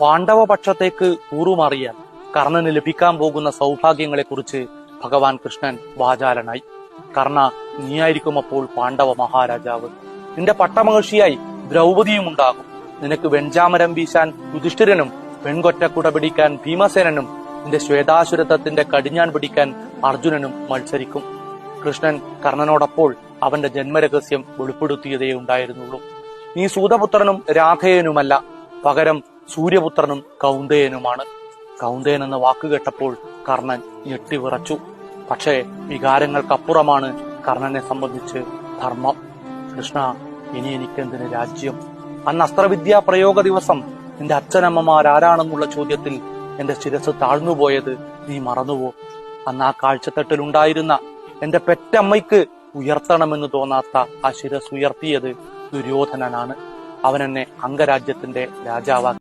പാണ്ഡവപക്ഷത്തേക്ക് കൂറുമാറിയാൽ കർണന് ലഭിക്കാൻ പോകുന്ന സൗഭാഗ്യങ്ങളെക്കുറിച്ച് ഭഗവാൻ കൃഷ്ണൻ വാചാലനായി. കർണ, നീയായിരിക്കും അപ്പോൾ പാണ്ഡവ മഹാരാജാവ്. നിന്റെ പട്ടമഹർഷിയായി ദ്രൗപദിയും ഉണ്ടാകും. നിനക്ക് വെഞ്ചാമരം വീശാൻ യുധിഷ്ഠിരനും പെൺകൊറ്റക്കുട പിടിക്കാൻ ഭീമസേനനും നിന്റെ ശ്വേതാസുരത്വത്തിന്റെ കടിഞ്ഞാൻ പിടിക്കാൻ അർജുനനും മത്സരിക്കും. കൃഷ്ണൻ കർണനോടപ്പോൾ അവന്റെ ജന്മരഹസ്യം വെളിപ്പെടുത്തിയതേ ഉണ്ടായിരുന്നുള്ളൂ. നീ സൂതപുത്രനും രാധേയനുമല്ല, പകരം സൂര്യപുത്രനും കൗന്ദയനുമാണ്. കൗന്ദയൻ എന്ന വാക്ക് കേട്ടപ്പോൾ കർണൻ ഞെട്ടിവിറച്ചു. പക്ഷേ വികാരങ്ങൾക്കപ്പുറമാണ് കർണനെ സംബന്ധിച്ച് ധർമ്മം. കൃഷ്ണ, ഇനി എനിക്കെന്തിന് രാജ്യം? അന്ന് അസ്ത്രവിദ്യാ പ്രയോഗ ദിവസം നിന്റെ അച്ഛനമ്മമാരാരാണെന്നുള്ള ചോദ്യത്തിൽ എന്റെ ശിരസ് താഴ്ന്നുപോയത് നീ മറന്നുവോ? അന്ന് ആ കാഴ്ചത്തട്ടിലുണ്ടായിരുന്ന എന്റെ പെറ്റമ്മയ്ക്ക് ഉയർത്തണമെന്ന് തോന്നാത്ത ആ ശിരസ് ഉയർത്തിയത് ദുര്യോധനനാണ്. അവൻ എന്നെ അംഗരാജ്യത്തിന്റെ രാജാവാക്കി.